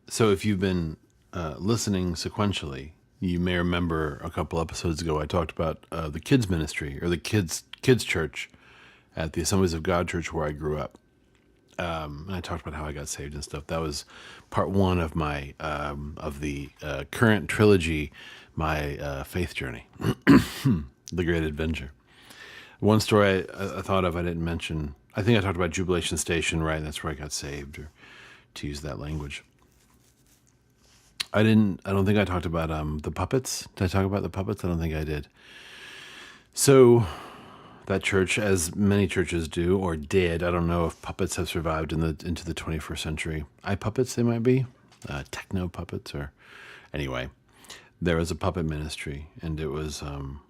So if you've been listening sequentially, you may remember a couple episodes ago I talked about the kids ministry or the kids church at the Assemblies of God church where I grew up. And I talked about how I got saved and stuff. That was part one of my of the current trilogy, my faith journey, the Great Adventure. One story I thought of I didn't mention. I think I talked about Jubilation Station, right? That's where I got saved, or to use that language. I didn't. I don't think I talked about the puppets. Did I talk about the puppets? I don't think I did. So that church, as many churches do or did, I don't know if puppets have survived into the 21st century. iPuppets, they might be, techno puppets, or anyway. There was a puppet ministry, and it was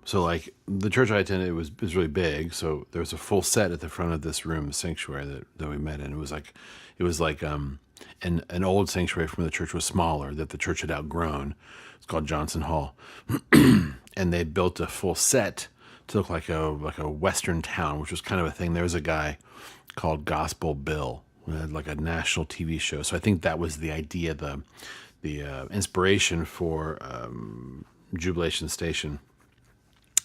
so like the church I attended. It was really big, so there was a full set at the front of this room, sanctuary that we met in. It was like an old sanctuary from the church was smaller that the church had outgrown. It's called Johnson Hall, and they built a full set to look like a Western town, which was kind of a thing. There was a guy called Gospel Bill, who had like a national TV show. So I think that was the idea, the inspiration for Jubilation Station.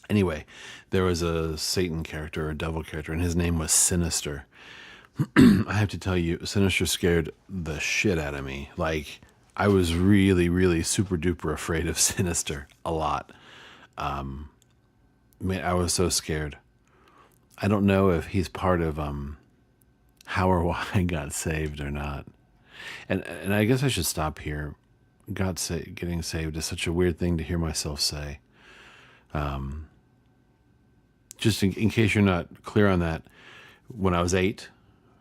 Anyway, there was a Satan character or a devil character, and his name was Sinister. I have to tell you, Sinister scared the shit out of me. Like, I was really, really super duper afraid of Sinister a lot. Man, I was so scared. I don't know if he's part of how or why I got saved or not. And I guess I should stop here. Getting saved is such a weird thing to hear myself say. Just in case you're not clear on that, when I was 8,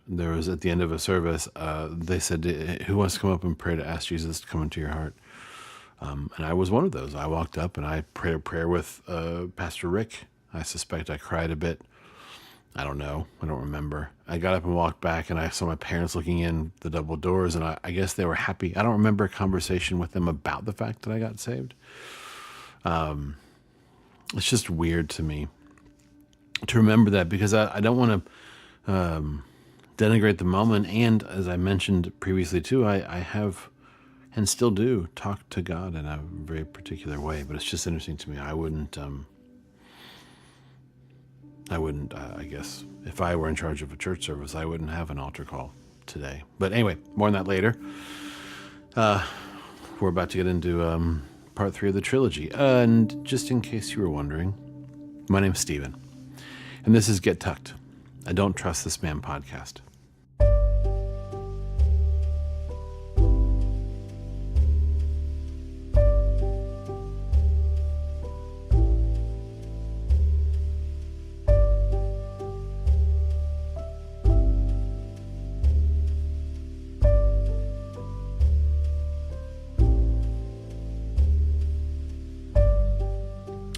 there was at the end of a service, they said, "Who wants to come up and pray to ask Jesus to come into your heart?" And I was one of those. I walked up and I prayed a prayer with Pastor Rick. I suspect I cried a bit. I don't know. I don't remember. I got up and walked back, and I saw my parents looking in the double doors, and I guess they were happy. I don't remember a conversation with them about the fact that I got saved. It's just weird to me to remember that, because I don't want to denigrate the moment. And as I mentioned previously too, I have and still do talk to God in a very particular way. But it's just interesting to me. I wouldn't. I guess if I were in charge of a church service, I wouldn't have an altar call today. But anyway, more on that later. We're about to get into part 3 of the trilogy. And just in case you were wondering, my name's Steven. And this is Get Tucked, a Don't Trust This Man podcast.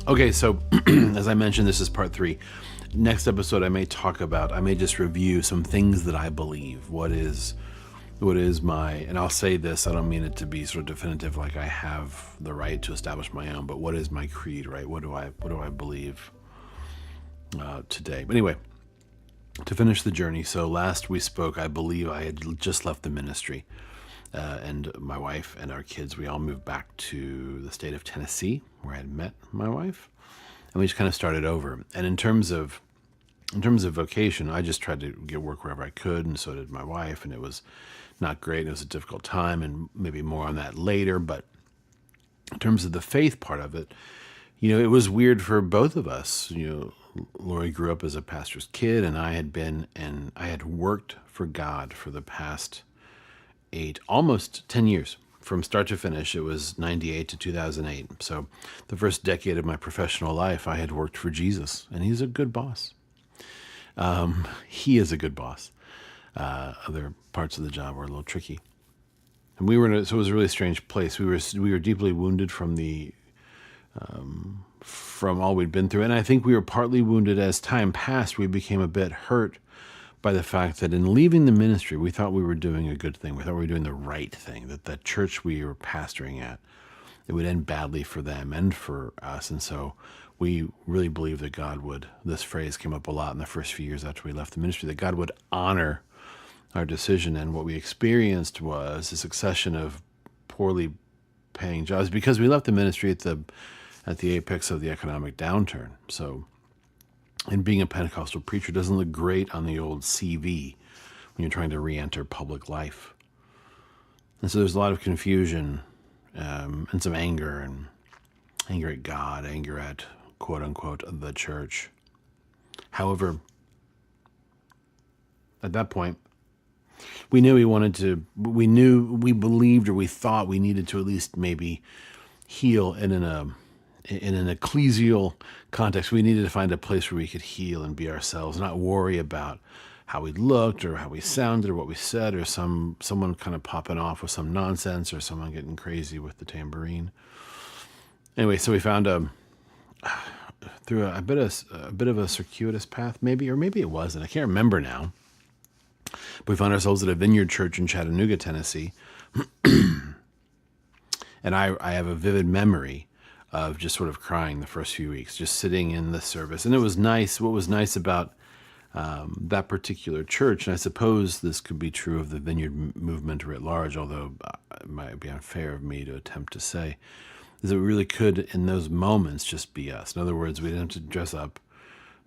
Okay, so as I mentioned, this is part 3. Next episode, I may just review some things that I believe. What is my, and I'll say this, I don't mean it to be sort of definitive, like I have the right to establish my own, but what is my creed, right? What do I believe today? But anyway, to finish the journey. So last we spoke, I believe I had just left the ministry. And my wife and our kids, we all moved back to the state of Tennessee, where I had met my wife, and we just kind of started over. And in terms of vocation, I just tried to get work wherever I could, and so did my wife, and it was not great. It was a difficult time, and maybe more on that later. But in terms of the faith part of it, it was weird for both of us. Lori grew up as a pastor's kid, and I had worked for God for the past almost 10 years from start to finish. It was 98 to 2008. So the first decade of my professional life, I had worked for Jesus, and he's a good boss. He is a good boss. Other parts of the job were a little tricky. And so it was a really strange place. We were deeply wounded from all we'd been through. And I think we were partly wounded as time passed. We became a bit hurt by the fact that in leaving the ministry, we thought we were doing a good thing. We thought we were doing the right thing, that the church we were pastoring at, it would end badly for them and for us. And so we really believed that God would, this phrase came up a lot in the first few years after we left the ministry, that God would honor our decision. And what we experienced was a succession of poorly paying jobs because we left the ministry at the apex of the economic downturn. So, and being a Pentecostal preacher doesn't look great on the old CV when you're trying to re-enter public life. And so there's a lot of confusion and some anger at God, anger at quote unquote the church. However, at that point, we believed, or we thought we needed to at least maybe heal in an ecclesial context. We needed to find a place where we could heal and be ourselves, not worry about how we looked or how we sounded or what we said, or someone kind of popping off with some nonsense, or someone getting crazy with the tambourine. Anyway, so we found through a bit of a circuitous path, maybe it wasn't. I can't remember now. But we found ourselves at a Vineyard Church in Chattanooga, Tennessee, and I have a vivid memory of just sort of crying the first few weeks, just sitting in the service. And it was nice. What was nice about that particular church, and I suppose this could be true of the Vineyard movement writ large, although it might be unfair of me to attempt to say, is that we really could, in those moments, just be us. In other words, we didn't have to dress up.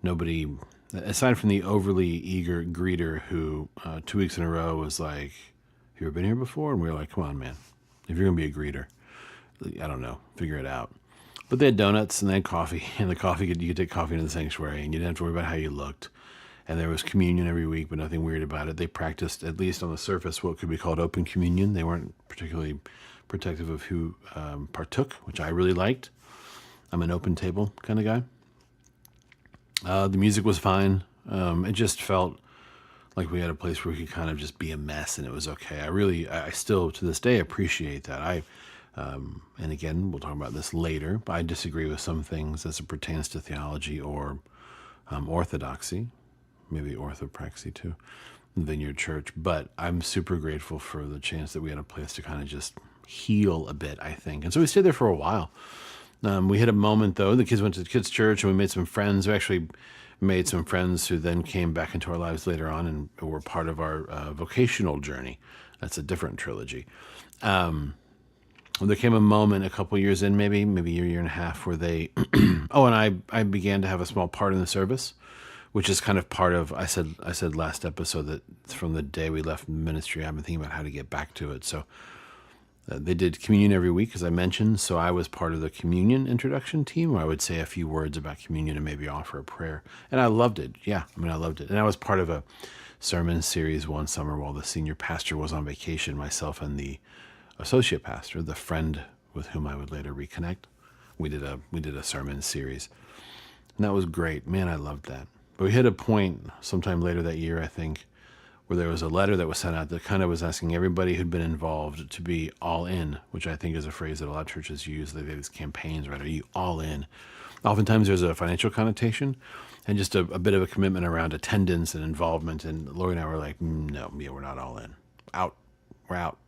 Nobody, aside from the overly eager greeter who 2 weeks in a row was like, have you ever been here before? And we were like, come on, man. If you're going to be a greeter, I don't know, figure it out. But they had donuts and they had coffee, and you could take coffee into the sanctuary, and you didn't have to worry about how you looked. And there was communion every week, but nothing weird about it. They practiced, at least on the surface, what could be called open communion. They weren't particularly protective of who partook, which I really liked. I'm an open table kind of guy. The music was fine. It just felt like we had a place where we could kind of just be a mess, and it was okay. I still, to this day, appreciate that. And again, we'll talk about this later, but I disagree with some things as it pertains to theology or orthodoxy, maybe orthopraxy too, Vineyard Church. But I'm super grateful for the chance that we had a place to kind of just heal a bit, I think. And so we stayed there for a while. We hit a moment, though. The kids went to the kids' church, and we made some friends. We actually made some friends who then came back into our lives later on and were part of our vocational journey. That's a different trilogy. There came a moment a couple years in, maybe a year and a half, where they... oh, and I began to have a small part in the service, which is kind of part of... I said last episode that from the day we left ministry, I've been thinking about how to get back to it. So they did communion every week, as I mentioned. So I was part of the communion introduction team, where I would say a few words about communion and maybe offer a prayer. And I loved it. Yeah, I loved it. And I was part of a sermon series one summer while the senior pastor was on vacation, myself and the associate pastor, the friend with whom I would later reconnect. We did a sermon series. And that was great. Man, I loved that. But we hit a point sometime later that year, I think, where there was a letter that was sent out that kind of was asking everybody who'd been involved to be all in, which I think is a phrase that a lot of churches use. They have these campaigns, right? Are you all in? Oftentimes there's a financial connotation and just a bit of a commitment around attendance and involvement. And Lori and I were like, no, we're not all in. We're out.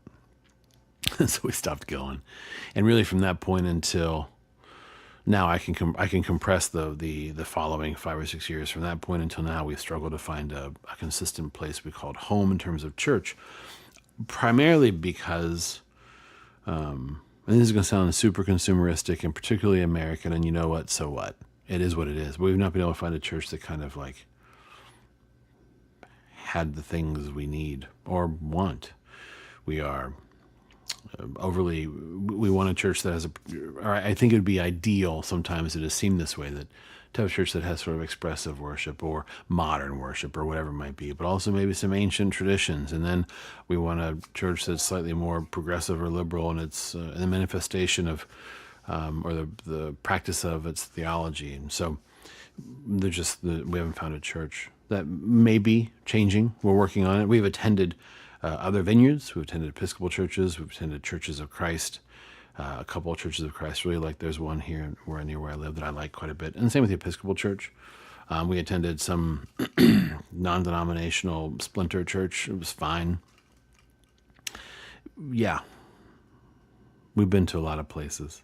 So we stopped going. And really from that point until now, I can compress the following 5 or 6 years. From that point until now, we've struggled to find a consistent place we called home in terms of church, primarily because, and this is going to sound super consumeristic and particularly American, and you know what, so what? It is what it is. But we've not been able to find a church that kind of like had the things we need or want. We want a church that has or I think it would be ideal, sometimes it has seemed this way, that to have a church that has sort of expressive worship or modern worship or whatever it might be, but also maybe some ancient traditions. And then we want a church that's slightly more progressive or liberal in its in the manifestation of or the practice of its theology. And so we haven't found a church that may be changing. We're working on it. We've attended other vineyards. We've attended Episcopal churches. We've attended Churches of Christ. A couple of Churches of Christ, really like. There's one here near where I live that I like quite a bit. And same with the Episcopal Church. We attended some non-denominational splinter church. It was fine. Yeah. We've been to a lot of places.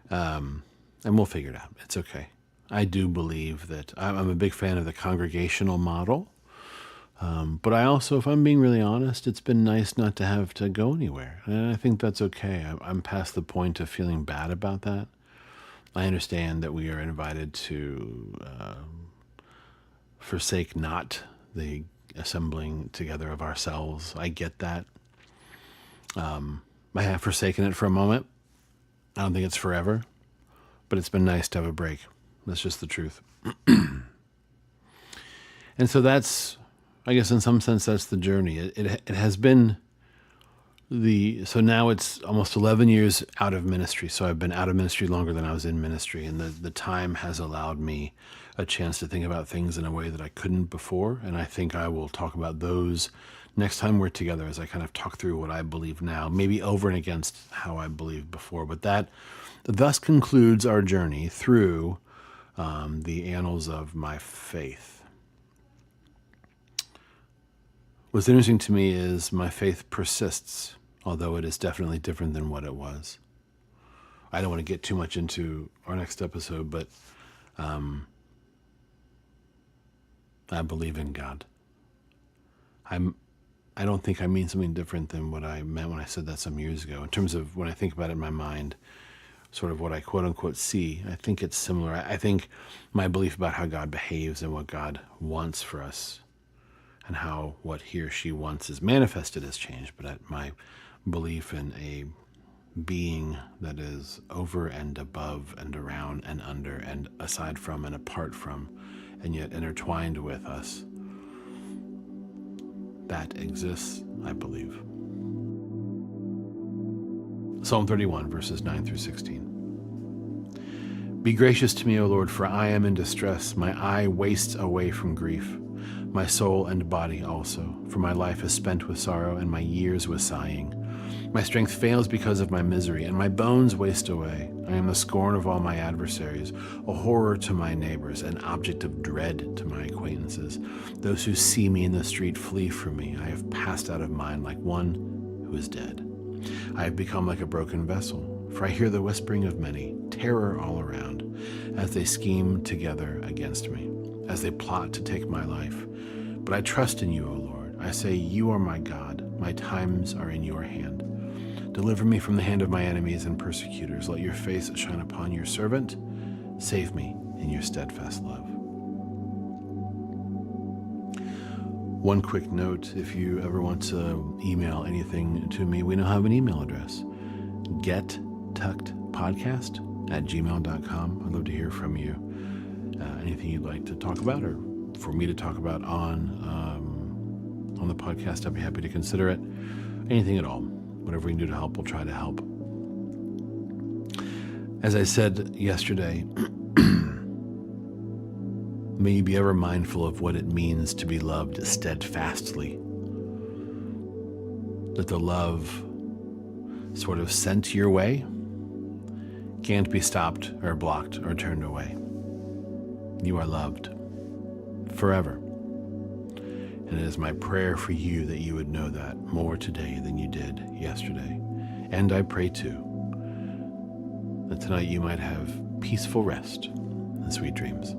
And we'll figure it out. It's okay. I do believe that I'm a big fan of the congregational model. But I also, if I'm being really honest, it's been nice not to have to go anywhere. And I think that's okay. I'm past the point of feeling bad about that. I understand that we are invited to forsake not the assembling together of ourselves. I get that. I have forsaken it for a moment. I don't think it's forever, but it's been nice to have a break. That's just the truth. And so that's, I guess in some sense, that's the journey. It has been so now it's almost 11 years out of ministry. So I've been out of ministry longer than I was in ministry. And the time has allowed me a chance to think about things in a way that I couldn't before. And I think I will talk about those next time we're together as I kind of talk through what I believe now, maybe over and against how I believed before. But that thus concludes our journey through the annals of my faith. What's interesting to me is my faith persists, although it is definitely different than what it was. I don't want to get too much into our next episode, but I believe in God. I don't think I mean something different than what I meant when I said that some years ago. In terms of when I think about it in my mind, sort of what I quote unquote see, I think it's similar. I think my belief about how God behaves and what God wants for us and how what he or she wants is manifested has changed, but my belief in a being that is over and above and around and under and aside from and apart from and yet intertwined with us, that exists, I believe. Psalm 31, verses 9 through 16. Be gracious to me, O Lord, for I am in distress. My eye wastes away from grief. My soul and body also, for my life is spent with sorrow, and my years with sighing. My strength fails because of my misery, and my bones waste away. I am the scorn of all my adversaries, a horror to my neighbors, an object of dread to my acquaintances. Those who see me in the street flee from me. I have passed out of mind like one who is dead. I have become like a broken vessel, for I hear the whispering of many, terror all around, as they scheme together against me, as they plot to take my life. But I trust in you, O Lord. I say, you are my God. My times are in your hand. Deliver me from the hand of my enemies and persecutors. Let your face shine upon your servant. Save me in your steadfast love. One quick note, if you ever want to email anything to me, we now have an email address, gettuckedpodcast@gmail.com. I'd love to hear from you. Anything you'd like to talk about or for me to talk about on the podcast, I'd be happy to consider it. Anything at all. Whatever we can do to help, we'll try to help. As I said yesterday, may you be ever mindful of what it means to be loved steadfastly. That the love sort of sent your way can't be stopped or blocked or turned away. You are loved forever. And it is my prayer for you that you would know that more today than you did yesterday. And I pray too that tonight you might have peaceful rest and sweet dreams.